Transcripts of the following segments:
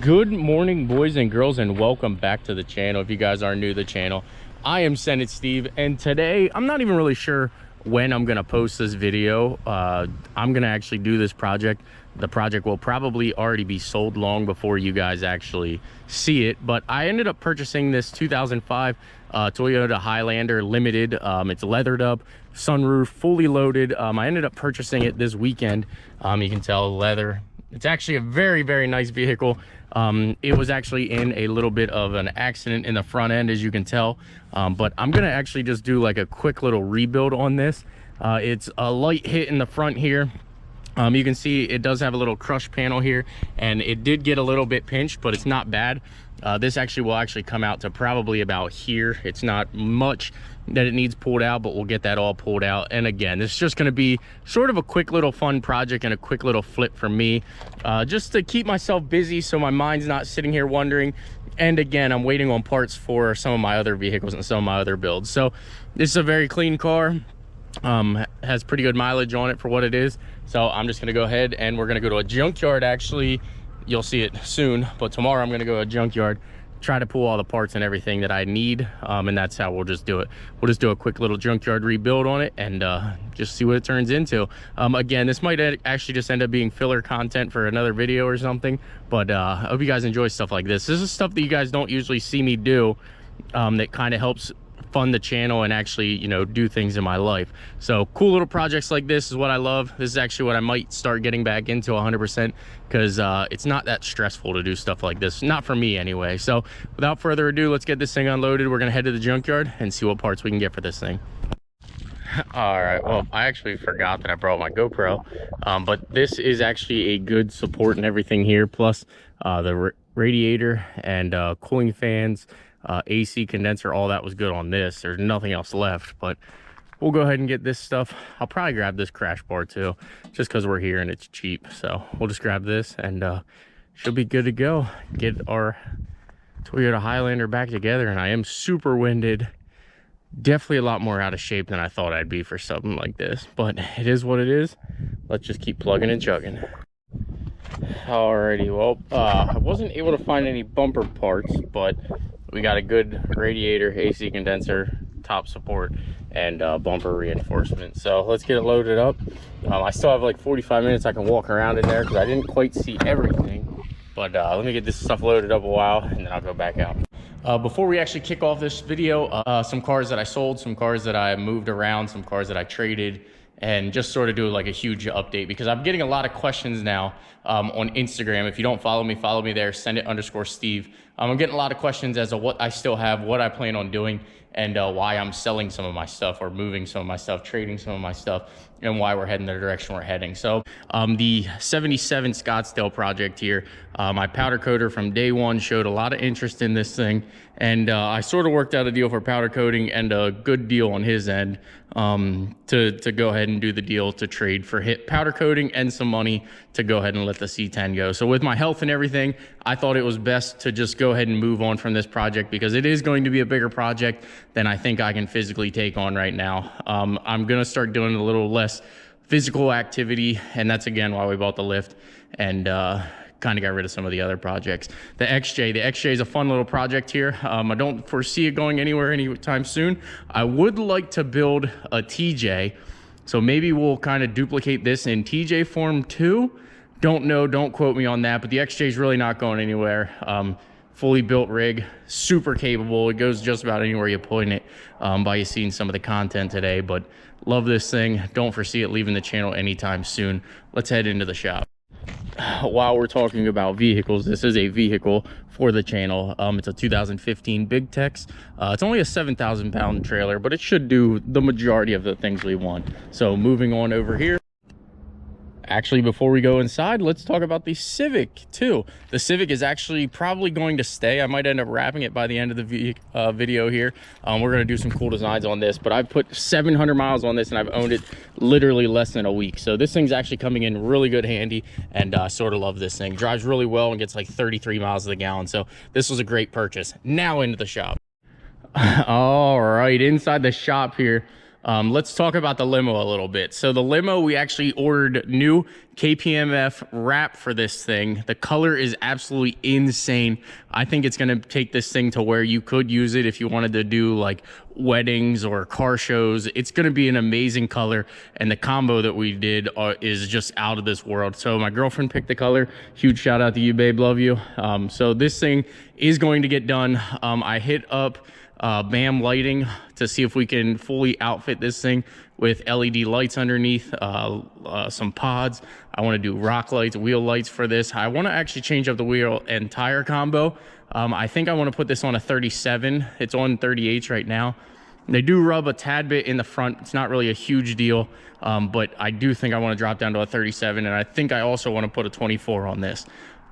Good morning, boys and girls, and welcome back to the channel. If you guys are new to the channel, I am Senate Steve, and today I'm not even really sure when I'm gonna post this video. I'm gonna actually do this project. The project will probably already be sold long before you guys actually see it, but I ended up purchasing this 2005 Toyota Highlander Limited. It's leathered up, sunroof, fully loaded. I ended up purchasing it this weekend. You can tell leather. It's actually a very, very nice vehicle. It was actually in a little bit of an accident in the front end, as you can tell. But I'm gonna actually just do like a quick little rebuild on this. It's a light hit in the front here. You can see it does have a little crush panel here, and it did get a little bit pinched, but it's not bad. This actually will come out to probably about here. It's not much that it needs pulled out, but we'll get that all pulled out. And again, this is just going to be sort of a quick little fun project and a quick little flip for me, just to keep myself busy so my mind's not sitting here wondering. And again, I'm waiting on parts for some of my other vehicles and some of my other builds. So this is a very clean car. Has pretty good mileage on it for what it is. So I'm just going to go ahead and we're going to go to a junkyard. Actually, you'll see it soon, but tomorrow I'm going to go to a junkyard, try to pull all the parts and everything that I need, and that's how we'll just do it. We'll just do a quick little junkyard rebuild on it and just see what it turns into. Again, this might actually just end up being filler content for another video or something, but I hope you guys enjoy stuff like this. This is stuff that you guys don't usually see me do, that kind of helps fund the channel and actually, you know, do things in my life. So cool little projects like this is what I love. This is actually what I might start getting back into 100%, because it's not that stressful to do stuff like this, not for me anyway. So without further ado, let's get this thing unloaded. We're gonna head to the junkyard and see what parts we can get for this thing. All right, well, I actually forgot that I brought my GoPro, but this is actually a good support and everything here, plus the radiator and cooling fans, AC condenser, all that was good on this. There's nothing else left, but we'll go ahead and get this stuff. I'll probably grab this crash bar too, just because we're here and it's cheap. So we'll just grab this and she'll be good to go. Get our Toyota Highlander back together. And I am super winded, definitely a lot more out of shape than I thought I'd be for something like this, but it is what it is. Let's just keep plugging and chugging. Alrighty, well, I wasn't able to find any bumper parts, but we got a good radiator, AC condenser, top support, and bumper reinforcement. So let's get it loaded up. I still have like 45 minutes I can walk around in there because I didn't quite see everything. But let me get this stuff loaded up a while and then I'll go back out. Before we actually kick off this video, some cars that I sold, some cars that I moved around, some cars that I traded, and just sort of do like a huge update because I'm getting a lot of questions now on Instagram. If you don't follow me there, Senate_Steve. I'm getting a lot of questions as to what I still have, what I plan on doing, and why I'm selling some of my stuff or moving some of my stuff, trading some of my stuff, and why we're heading the direction we're heading. So the 77 Scottsdale project here, my powder coater from day one showed a lot of interest in this thing, and I sort of worked out a deal for powder coating and a good deal on his end to go ahead and do the deal to trade for powder coating and some money to go ahead and let the C10 go. So with my health and everything, I thought it was best to just go ahead and move on from this project because it is going to be a bigger project than I think I can physically take on right now. I'm going to start doing a little less physical activity, and that's again why we bought the lift and kind of got rid of some of the other projects. The XJ is a fun little project here. I don't foresee it going anywhere anytime soon. I would like to build a TJ, so maybe we'll kind of duplicate this in TJ form too. Don't know, don't quote me on that, but the XJ is really not going anywhere. Fully built rig, super capable. It goes just about anywhere you point it, by you seeing some of the content today, but love this thing. Don't foresee it leaving the channel anytime soon. Let's head into the shop. While we're talking about vehicles, this is a vehicle for the channel. It's a 2015 Big Tex. It's only a 7,000 pound trailer, but it should do the majority of the things we want. So moving on over here. Actually, before we go inside, let's talk about the Civic too. The Civic is actually probably going to stay. I might end up wrapping it by the end of the video here. We're going to do some cool designs on this, but I've put 700 miles on this and I've owned it literally less than a week. So this thing's actually coming in really good handy, and I sort of love this thing. Drives really well and gets like 33 miles to the gallon. So this was a great purchase. Now into the shop. All right, inside the shop here. Let's talk about the limo a little bit. So the limo, we actually ordered new KPMF wrap for this thing. The color is absolutely insane. I think it's going to take this thing to where you could use it if you wanted to do like weddings or car shows. It's going to be an amazing color, and the combo that we did is just out of this world. So my girlfriend picked the color. Huge shout out to you, babe. Love you. So this thing is going to get done. I hit up BAM Lighting to see if we can fully outfit this thing with LED lights underneath, some pods. I want to do rock lights, wheel lights for this. I want to actually change up the wheel and tire combo. I think I want to put this on a 37. It's on 38s right now. They do rub a tad bit in the front. It's not really a huge deal, but I do think I want to drop down to a 37, and I think I also want to put a 24 on this.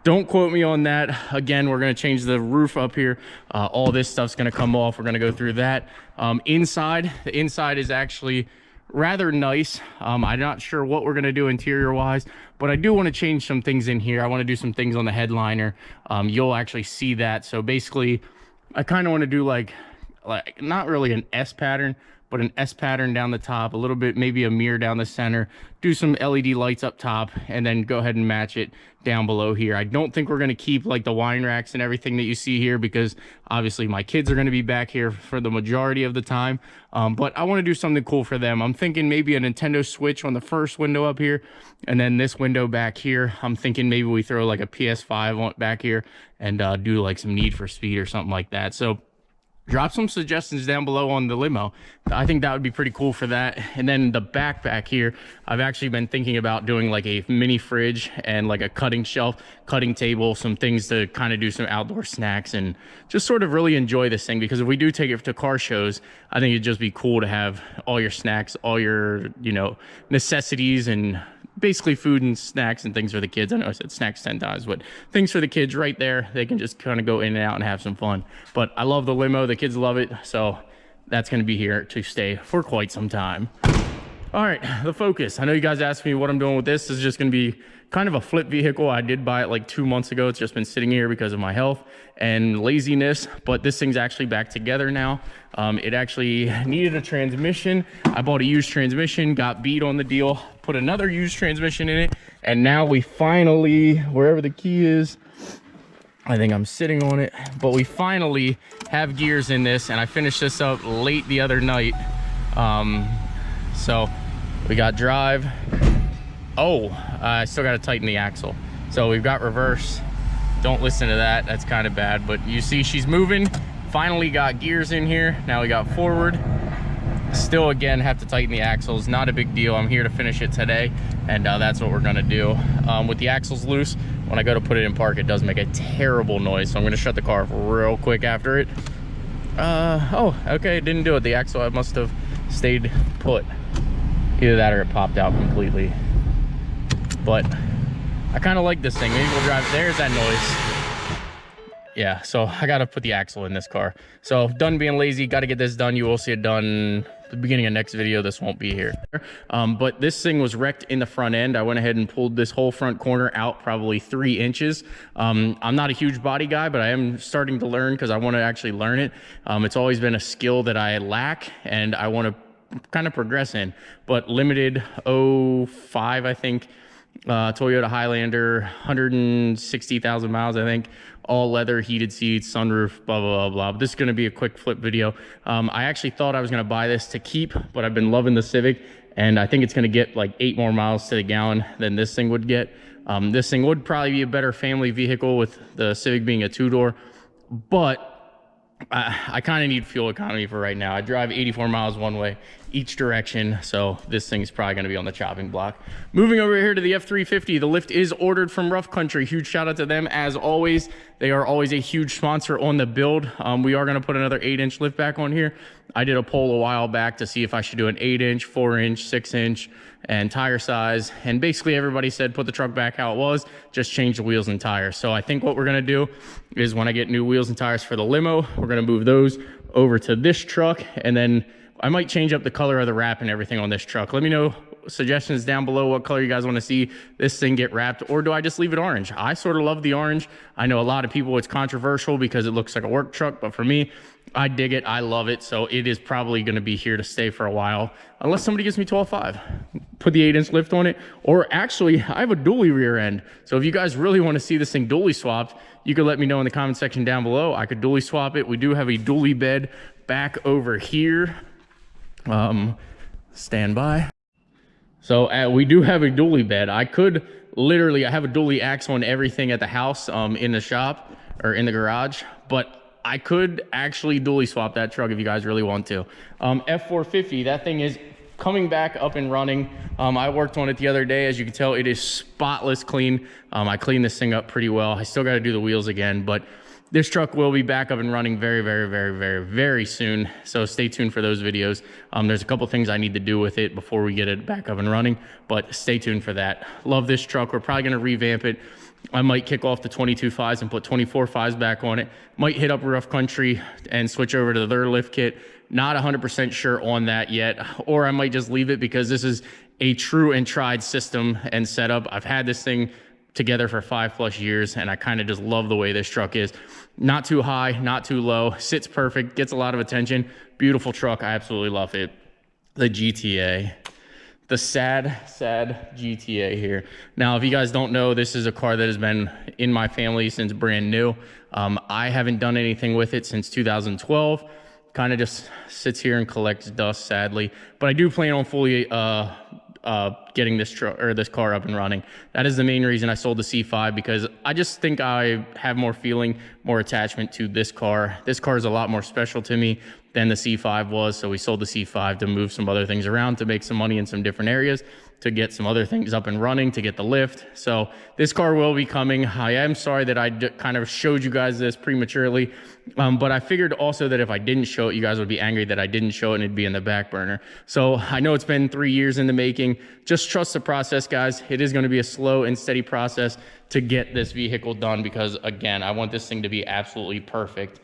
Don't quote me on that. Again, we're going to change the roof up here. All this stuff's going to come off. We're going to go through that. The inside is actually rather nice. I'm not sure what we're going to do interior wise, but I do want to change some things in here. I want to do some things on the headliner. You'll actually see that. So basically, I kind of want to do like not really an S pattern, but an S pattern down the top, a little bit, maybe a mirror down the center, do some LED lights up top, and then go ahead and match it down below here. I don't think we're going to keep like the wine racks and everything that you see here, because obviously my kids are going to be back here for the majority of the time. But I want to do something cool for them. I'm thinking maybe a Nintendo Switch on the first window up here, and then this window back here. I'm thinking maybe we throw like a PS5 on back here and do like some Need for Speed or something like that. So drop some suggestions down below on the limo. I think that would be pretty cool for that. And then the back here, I've actually been thinking about doing like a mini fridge and like a cutting shelf, cutting table, some things to kind of do some outdoor snacks and just sort of really enjoy this thing. Because if we do take it to car shows, I think it'd just be cool to have all your snacks, all your, you know, necessities, and basically food and snacks and things for the kids. I know I said snacks 10 times, but things for the kids right there. They can just kind of go in and out and have some fun. But I love the limo. The kids love it. So that's going to be here to stay for quite some time. All right, the Focus. I know you guys asked me what I'm doing with this. This is just going to be kind of a flip vehicle. I did buy it like 2 months ago. It's just been sitting here because of my health and laziness, but this thing's actually back together now. It actually needed a transmission. I bought a used transmission, got beat on the deal, put another used transmission in it, and now we finally, wherever the key is, I think I'm sitting on it, but we finally have gears in this, and I finished this up late the other night. So we got drive. Oh, I still got to tighten the axle. So we've got reverse. Don't listen to that. That's kind of bad, but you see she's moving. Finally got gears in here. Now we got forward. Still, again, have to tighten the axles. Not a big deal. I'm here to finish it today, and that's what we're going to do. With the axles loose, when I go to put it in park, it does make a terrible noise. So I'm going to shut the car off real quick after it. Oh, okay, it didn't do it. The axle, I must have stayed put. Either that or it popped out completely. But I kind of like this thing. Maybe we'll drive. There's that noise. Yeah, so I got to put the axle in this car. So done being lazy. Got to get this done. You will see it done at the beginning of next video. This won't be here. But this thing was wrecked in the front end. I went ahead and pulled this whole front corner out probably 3 inches. I'm not a huge body guy, but I am starting to learn because I want to actually learn it. It's always been a skill that I lack, and I want to kind of progress in. But limited 05, I think. Toyota Highlander, 160,000 miles, I think. All leather, heated seats, sunroof, blah, blah, blah, blah. But this is going to be a quick flip video. I actually thought I was going to buy this to keep, but I've been loving the Civic, and I think it's going to get like 8 more miles to the gallon than this thing would get. This thing would probably be a better family vehicle with the Civic being a 2-door, but I kind of need fuel economy for right now. I drive 84 miles one way each direction, so this thing's probably going to be on the chopping block. Moving over here to the F350, the lift is ordered from Rough Country. Huge shout out to them as always. They are always a huge sponsor on the build. We are going to put another 8-inch lift back on here. I did a poll a while back to see if I should do an 8-inch, 4-inch, 6-inch, and tire size, and basically everybody said put the truck back how it was, just change the wheels and tires. So I think what we're going to do is when I get new wheels and tires for the limo, we're going to move those over to this truck, and then I might change up the color of the wrap and everything on this truck. Let me know suggestions down below what color you guys want to see this thing get wrapped, or do I just leave it orange? I sort of love the orange. I know a lot of people it's controversial because it looks like a work truck, but for me, I dig it. I love it. So it is probably going to be here to stay for a while, unless somebody gives me 12.5. Put the 8-inch lift on it. Or actually, I have a dually rear end. So if you guys really want to see this thing dually swapped, you could let me know in the comment section down below. I could dually swap it. We do have a dually bed back over here. Stand by. So we do have a dually bed. I could literally, I have a dually axe on everything at the house, in the shop or in the garage, but I could actually dually swap that truck if you guys really want to. F450, that thing is coming back up and running. I worked on it the other day. As you can tell, it is spotless clean. I cleaned this thing up pretty well. I still got to do the wheels again, but this truck will be back up and running very soon. So stay tuned for those videos. There's a couple things I need to do with it before we get it back up and running, but stay tuned for that. Love this truck. We're probably going to revamp it. I might kick off the 22.5s and put 24.5s back on it. Might hit up rough country and switch over to their lift kit. Not 100% sure on that yet, or I might just leave it because this is a true and tried system and setup. I've had this thing together for 5+ years, and I kind of just love the way this truck is. Not too high, not too low, sits perfect, gets a lot of attention. Beautiful truck. I absolutely love it. The GTA. The sad GTA here. Now, if you guys don't know, this is a car that has been in my family since brand new. I haven't done anything with it since 2012. Kind of just sits here and collects dust, sadly. But I do plan on fully getting this truck or this car up and running. That is the main reason I sold the C5, because I just think I have more feeling, more attachment to this car. This car is a lot more special to me than the C5 was, so we sold the C5 to move some other things around, to make some money in some different areas, to get some other things up and running, to get the lift. So this car will be coming. I am sorry that I kind of showed you guys this prematurely, but I figured also that if I didn't show it, you guys would be angry that I didn't show it and it'd be in the back burner. So I know it's been 3 years in the making. Just trust the process, guys. It is going to be a slow and steady process to get this vehicle done, because again, I want this thing to be absolutely perfect.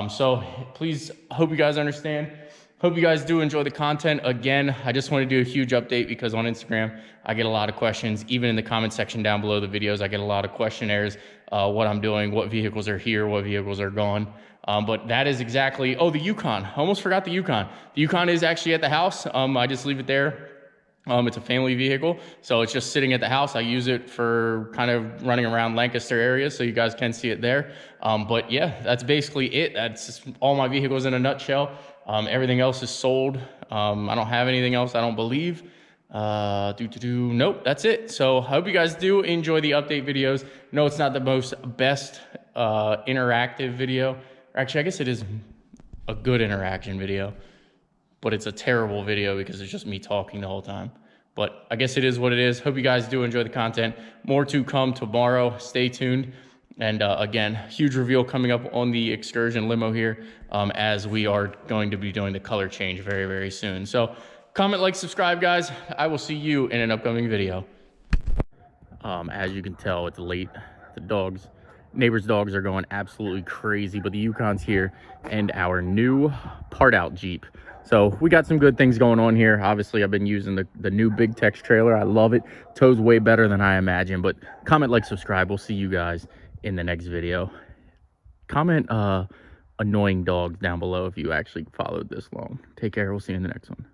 So please, hope you guys understand. Hope you guys do enjoy the content. Again, I just want to do a huge update because on Instagram, I get a lot of questions. Even in the comment section down below the videos, I get a lot of questionnaires, what I'm doing, what vehicles are here, what vehicles are gone. But that is exactly, oh, the Yukon. I almost forgot the Yukon. The Yukon is actually at the house. I just leave it there. It's a family vehicle, so it's just sitting at the house. I use it for kind of running around Lancaster area, so you guys can see it there. But yeah, that's basically it. That's just all my vehicles in a nutshell. Everything else is sold. I don't have anything else, I don't believe. Nope, that's it. So I hope you guys do enjoy the update videos. No, it's not the best interactive video. Actually, I guess it is a good interaction video, but it's a terrible video because it's just me talking the whole time. But I guess it is what it is. Hope you guys do enjoy the content. More to come tomorrow. Stay tuned. And again, huge reveal coming up on the Excursion limo here, as we are going to be doing the color change very soon. So comment, like, subscribe, guys. I will see you in an upcoming video. As you can tell, it's late. The neighbors' dogs are going absolutely crazy, but the Yukon's here and our new part out Jeep. So we got some good things going on here. Obviously, I've been using the new Big Tex trailer. I love it. Tow's way better than I imagined. But comment, like, subscribe. We'll see you guys in the next video. Comment annoying dogs down below if you actually followed this long. Take care. We'll see you in the next one.